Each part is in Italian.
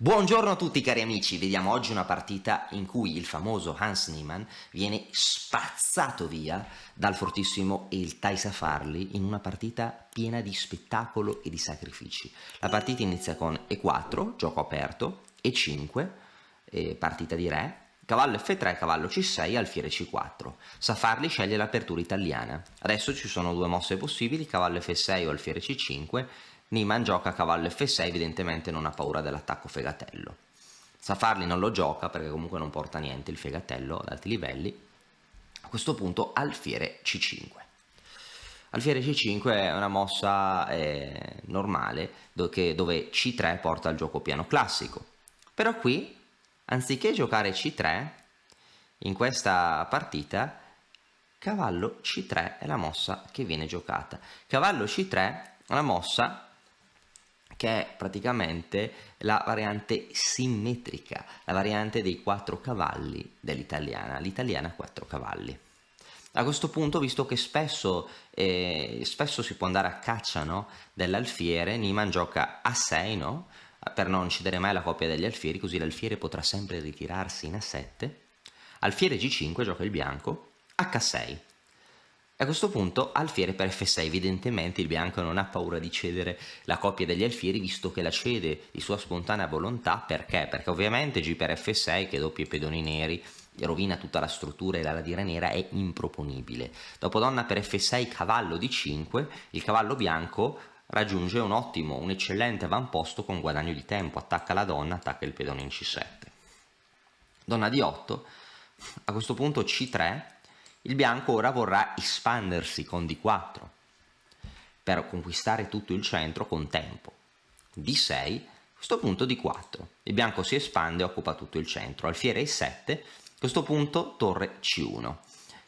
Buongiorno a tutti cari amici, vediamo oggi una partita in cui il famoso Hans Niemann viene spazzato via dal fortissimo Eljai Safarli in una partita piena di spettacolo e di sacrifici. La partita inizia con E4, gioco aperto, E5, partita di re, cavallo F3, cavallo C6, alfiere C4. Safarli sceglie l'apertura italiana. Adesso ci sono due mosse possibili, cavallo F6 o alfiere C5. Niemann gioca cavallo F6, evidentemente non ha paura dell'attacco fegatello. Safarli non lo gioca perché comunque non porta niente il fegatello ad alti livelli. A questo punto alfiere C5. Alfiere C5 è una mossa normale dove C3 porta al gioco piano classico. Però qui, anziché giocare C3, in questa partita cavallo C3 è la mossa che viene giocata. Cavallo C3 è una mossa che è praticamente la variante simmetrica, la variante dei 4 cavalli dell'italiana, l'italiana a 4 cavalli. A questo punto, visto che spesso si può andare a caccia, no, dell'alfiere, Niemann gioca A6, no, per non cedere mai la coppia degli alfieri, così l'alfiere potrà sempre ritirarsi in A7. Alfiere G5 gioca il bianco, H6. A questo punto alfiere per F6, evidentemente il bianco non ha paura di cedere la coppia degli alfieri visto che la cede di sua spontanea volontà. Perché? Perché ovviamente G per F6 che doppia i pedoni neri rovina tutta la struttura e l'ala di re nera è improponibile. Dopo donna per F6 cavallo D5, il cavallo bianco raggiunge un eccellente avamposto con guadagno di tempo, attacca la donna, attacca il pedone in C7. Donna D8, a questo punto C3, il bianco ora vorrà espandersi con D4 per conquistare tutto il centro con tempo. D6, a questo punto D4, il bianco si espande e occupa tutto il centro. Alfiere E7, a questo punto torre C1.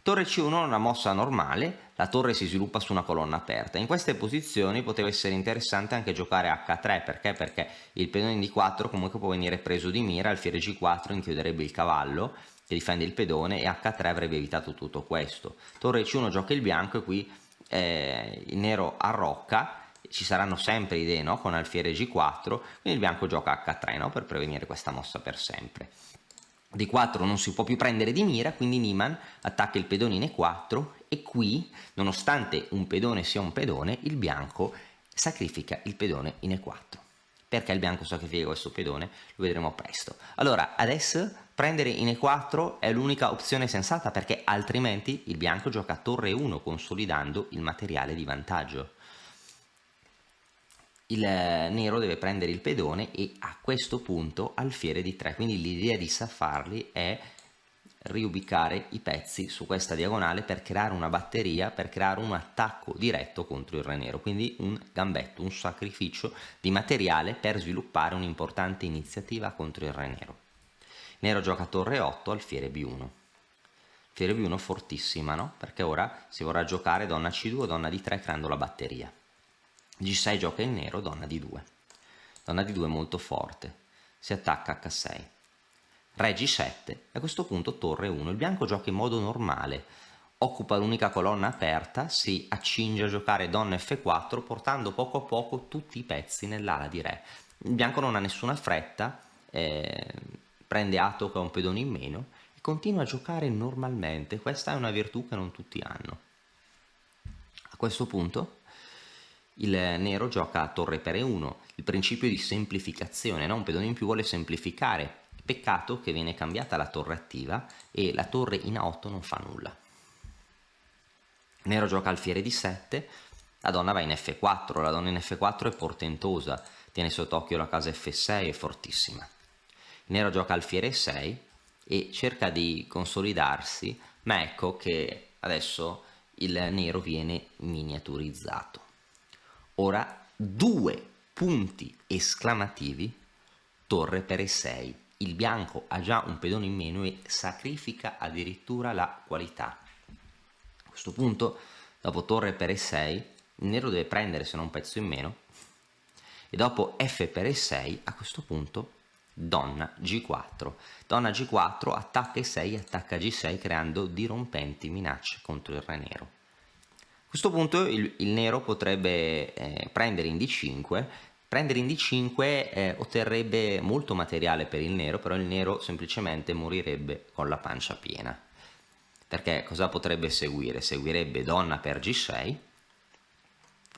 Torre C1 è una mossa normale, la torre si sviluppa su una colonna aperta. In queste posizioni poteva essere interessante anche giocare H3, perché? Perché il pedone in D4 comunque può venire preso di mira, alfiere G4 inchiuderebbe il cavallo che difende il pedone e H3 avrebbe evitato tutto questo. Torre C1 gioca il bianco e qui il nero arrocca, ci saranno sempre idee, no? Con alfiere G4, quindi il bianco gioca H3, no? Per prevenire questa mossa per sempre. D4 non si può più prendere di mira, quindi Niemann attacca il pedone in E4 e qui, nonostante un pedone sia un pedone, il bianco sacrifica il pedone in E4. Perché il bianco sacrifica questo pedone? Lo vedremo presto. Allora, adesso prendere in E4 è l'unica opzione sensata perché altrimenti il bianco gioca torre 1 consolidando il materiale di vantaggio. Il nero deve prendere il pedone e a questo punto alfiere di 3, quindi l'idea di Safarli è riubicare i pezzi su questa diagonale per creare una batteria, per creare un attacco diretto contro il re nero, quindi un gambetto, un sacrificio di materiale per sviluppare un'importante iniziativa contro il re nero. Nero gioca torre 8, alfiere B1. Alfiere B1 fortissima, no? Perché ora si vorrà giocare donna C2 o donna D3 creando la batteria. G6 gioca il nero, donna D2. Donna D2 è molto forte, si attacca H6. Re G7, a questo punto torre 1. Il bianco gioca in modo normale, occupa l'unica colonna aperta, si accinge a giocare donna F4 portando poco a poco tutti i pezzi nell'ala di re. Il bianco non ha nessuna fretta, prende atto che ha un pedone in meno e continua a giocare normalmente. Questa è una virtù che non tutti hanno. A questo punto il nero gioca a torre per E1, il principio di semplificazione, no? Un pedone in più vuole semplificare, peccato che viene cambiata la torre attiva e la torre in A8 non fa nulla. Nero gioca alfiere D7, la donna va in F4, la donna in F4 è portentosa, tiene sott'occhio la casa F6, è fortissima. Il nero gioca alfiere 6 e cerca di consolidarsi, ma ecco che adesso il nero viene miniaturizzato. Ora 2 punti esclamativi, torre per E6. Il bianco ha già un pedone in meno e sacrifica addirittura la qualità. A questo punto, dopo torre per E6, il nero deve prendere se no un pezzo in meno. E dopo F per E6, a questo punto donna G4. Donna G4 attacca E6, attacca G6 creando dirompenti minacce contro il re nero. A questo punto il nero potrebbe prendere in D5 prendere in D5 otterrebbe molto materiale per il nero, però il nero semplicemente morirebbe con la pancia piena. Perché cosa potrebbe seguire? Seguirebbe donna per G6,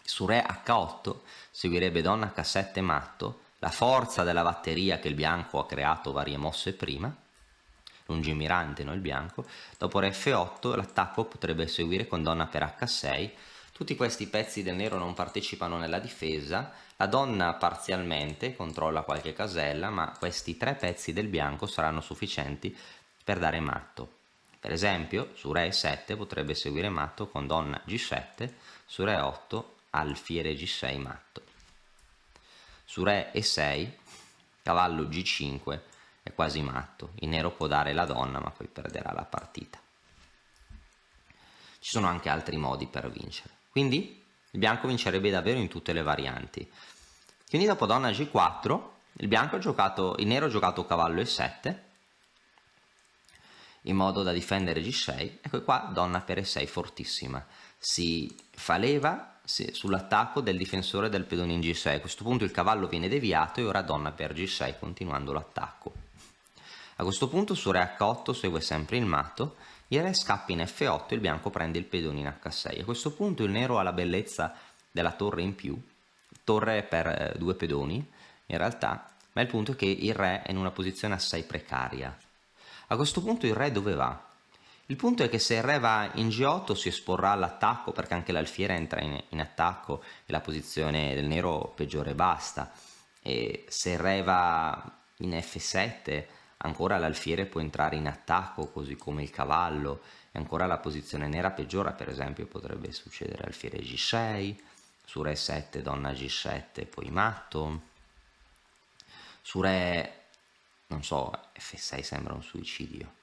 su re H8 seguirebbe donna H7 matto, la forza della batteria che il bianco ha creato varie mosse prima, lungimirante, no, il bianco. Dopo re F8 l'attacco potrebbe seguire con donna per H6. Tutti questi pezzi del nero non partecipano nella difesa, la donna parzialmente controlla qualche casella, ma questi 3 pezzi del bianco saranno sufficienti per dare matto. Per esempio, su re E7 potrebbe seguire matto con donna G7, su re 8 alfiere G6 matto. Su re E6, cavallo G5 è quasi matto, il nero può dare la donna ma poi perderà la partita. Ci sono anche altri modi per vincere, quindi il bianco vincerebbe davvero in tutte le varianti. Quindi dopo donna G4 il nero ha giocato cavallo E7 in modo da difendere G6, ecco qua donna per E6 fortissima, si fa leva sull'attacco del difensore del pedone in G6, a questo punto il cavallo viene deviato e ora donna per G6 continuando l'attacco. A questo punto su re H8 segue sempre il matto, il re scappa in F8 e il bianco prende il pedone in H6, a questo punto il nero ha la bellezza della torre in più, torre per 2 pedoni in realtà, ma il punto è che il re è in una posizione assai precaria. A questo punto il re dove va? Il punto è che se il re va in G8 si esporrà all'attacco perché anche l'alfiere entra in attacco e la posizione del nero peggiore basta. E se il re va in F7 ancora l'alfiere può entrare in attacco così come il cavallo e ancora la posizione nera peggiora, per esempio potrebbe succedere alfiere G6, su re 7 donna G7 poi matto, su re non so, F6 sembra un suicidio,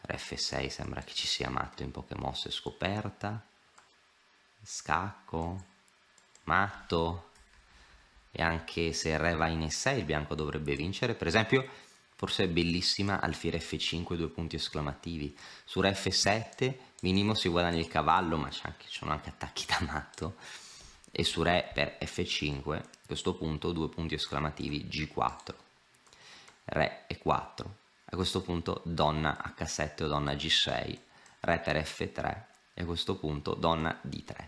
re F6 sembra che ci sia matto in poche mosse, scoperta, scacco, matto, e anche se il re va in E6 il bianco dovrebbe vincere, per esempio forse è bellissima alfiere F5 2 punti esclamativi, su re F7 minimo si guadagna il cavallo ma ci sono anche attacchi da matto, e su re per F5 a questo punto 2 punti esclamativi G4. Re E4, a questo punto donna H7 o donna G6, re per F3 e a questo punto donna D3.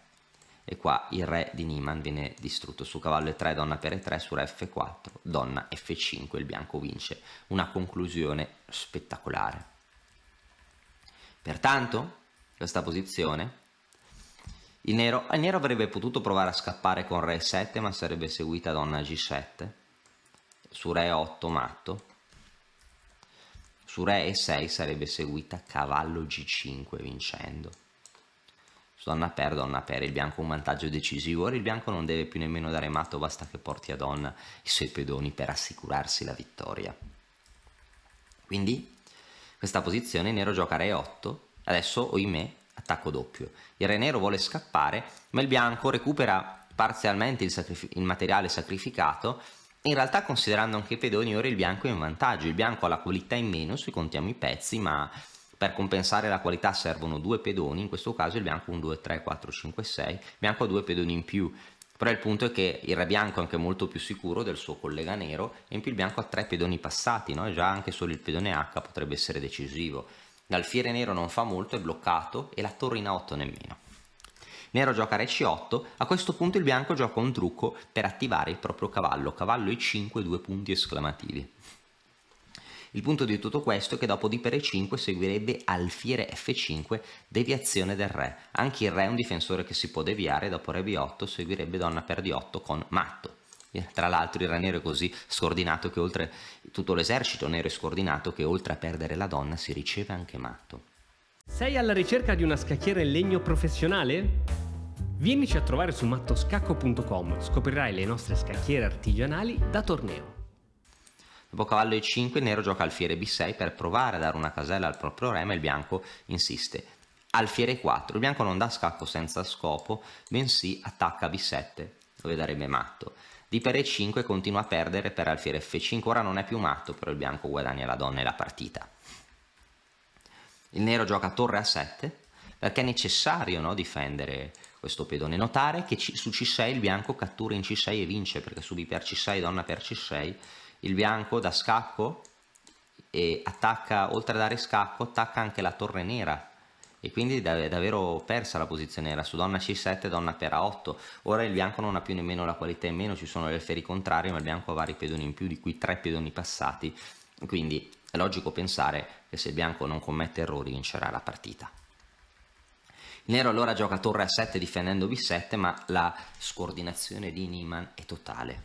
E qua il re di Niemann viene distrutto su cavallo E3, donna per E3, su re F4, donna F5, il bianco vince. Una conclusione spettacolare. Pertanto, questa posizione, il nero avrebbe potuto provare a scappare con re 7 ma sarebbe seguita donna G7, su re 8 matto, su re E6 sarebbe seguita cavallo G5 vincendo. Su donna per il bianco ha un vantaggio decisivo, ora il bianco non deve più nemmeno dare matto, basta che porti a donna i suoi pedoni per assicurarsi la vittoria. Quindi questa posizione il nero gioca re 8, adesso oimè attacco doppio, il re nero vuole scappare ma il bianco recupera parzialmente il materiale sacrificato. In realtà, considerando anche i pedoni, ora il bianco è in vantaggio, il bianco ha la qualità in meno se contiamo i pezzi, ma per compensare la qualità servono 2 pedoni, in questo caso il bianco 1, 2, 3, 4, 5, 6, il bianco ha 2 pedoni in più, però il punto è che il re bianco è anche molto più sicuro del suo collega nero e in più il bianco ha 3 pedoni passati, no? E già anche solo il pedone H potrebbe essere decisivo. L'alfiere nero non fa molto, è bloccato e la torre in A8 nemmeno. Nero gioca re C8, a questo punto il bianco gioca un trucco per attivare il proprio cavallo, cavallo E5 2 punti esclamativi. Il punto di tutto questo è che dopo d per E5 seguirebbe alfiere F5, deviazione del re. Anche il re è un difensore che si può deviare, dopo re B8 seguirebbe donna per D8 con matto. Tra l'altro il re nero è così scordinato che oltre tutto l'esercito nero è scordinato che oltre a perdere la donna si riceve anche matto. Sei alla ricerca di una scacchiera in legno professionale? Vienici a trovare su mattoscacco.com, scoprirai le nostre scacchiere artigianali da torneo. Dopo cavallo E5 il nero gioca alfiere B6 per provare a dare una casella al proprio re, ma il bianco insiste. Alfiere 4, il bianco non dà scacco senza scopo, bensì attacca B7, dove darebbe matto. D per E5 continua a perdere per alfiere F5, ora non è più matto, però il bianco guadagna la donna e la partita. Il nero gioca torre A7 perché è necessario, no, difendere questo pedone. Notare che su C6 il bianco cattura in C6 e vince, perché su B per C6, donna per C6, il bianco da scacco e attacca, oltre a dare scacco, attacca anche la torre nera, e quindi è davvero persa la posizione nera. Su donna C7, donna per A8. Ora il bianco non ha più nemmeno la qualità in meno, ci sono gli alfieri contrari, ma il bianco ha vari pedoni in più, di cui 3 pedoni passati, quindi è logico pensare che se il bianco non commette errori vincerà la partita. Il nero allora gioca torre A7 difendendo B7, ma la scordinazione di Niemann è totale.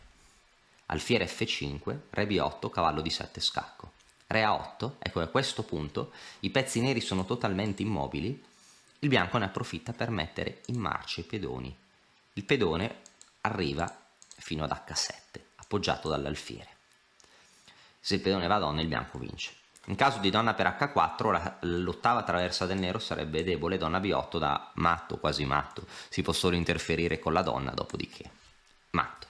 Alfiere F5, re B8, cavallo D7 scacco. Re A8, ecco, a questo punto i pezzi neri sono totalmente immobili, il bianco ne approfitta per mettere in marcia i pedoni. Il pedone arriva fino ad H7, appoggiato dall'alfiere. Se il pedone va a donna, il bianco vince. In caso di donna per H4, l'ottava traversa del nero sarebbe debole, donna B8 da matto, quasi matto. Si può solo interferire con la donna, dopodiché matto.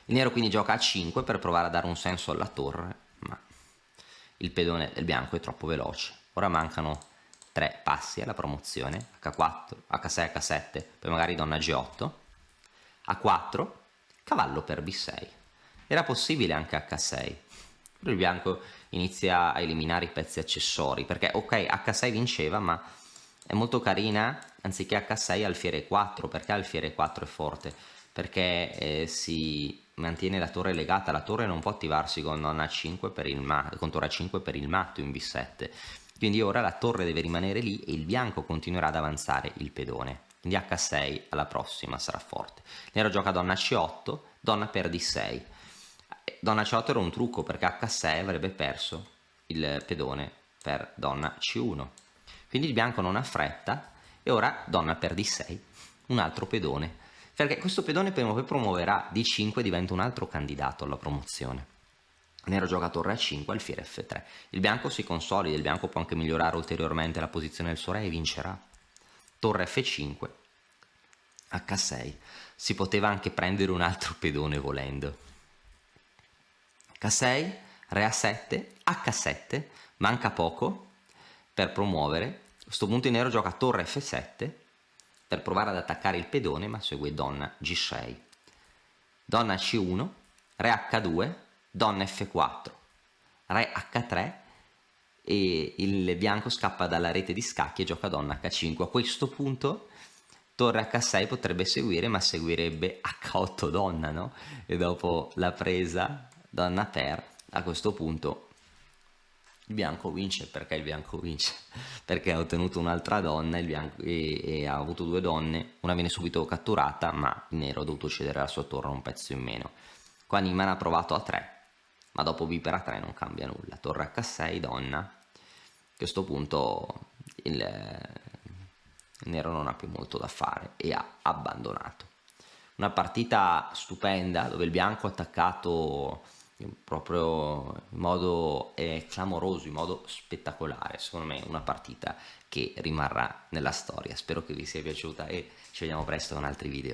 Il nero quindi gioca A5 per provare a dare un senso alla torre, ma il pedone del bianco è troppo veloce. Ora mancano 3 passi alla promozione, H4, H6, H7, poi magari donna G8, A4, cavallo per B6. Era possibile anche H6, però il bianco inizia a eliminare i pezzi accessori, perché ok, H6 vinceva, ma è molto carina, anziché H6 alfiere 4, perché alfiere 4 è forte? Perché si mantiene la torre legata, la torre non può attivarsi con donna A5 per il con torre A5 per il matto in B7, quindi ora la torre deve rimanere lì e il bianco continuerà ad avanzare il pedone, quindi H6 alla prossima sarà forte. Il nero gioca donna C8, donna per D6, donna C8 era un trucco perché H6 avrebbe perso il pedone per donna C1, quindi il bianco non ha fretta e ora donna per D6, un altro pedone, perché questo pedone poi promuoverà D5 e diventa un altro candidato alla promozione. Il nero gioca torre A5, alfiere F3, il bianco si consolida, il bianco può anche migliorare ulteriormente la posizione del suo re e vincerà. Torre F5, H6, si poteva anche prendere un altro pedone volendo. H6, re A7, H7, manca poco per promuovere. A questo punto il nero gioca torre F7 per provare ad attaccare il pedone, ma segue donna G6, donna C1, re H2, donna F4, re H3 e il bianco scappa dalla rete di scacchi e gioca donna H5. A questo punto torre H6 potrebbe seguire, ma seguirebbe H8 donna, no? E dopo la presa donna per, a questo punto il bianco vince. Perché il bianco vince? Perché ha ottenuto un'altra donna, il bianco, e ha avuto 2 donne, una viene subito catturata, ma il nero ha dovuto cedere la sua torre un pezzo in meno. Qua Niemann ha provato A3, ma dopo B per A3 non cambia nulla. Torre H6 donna, a questo punto il nero non ha più molto da fare e ha abbandonato. Una partita stupenda dove il bianco ha attaccato proprio in modo clamoroso, in modo spettacolare. Secondo me una partita che rimarrà nella storia. Spero che vi sia piaciuta e ci vediamo presto con altri video.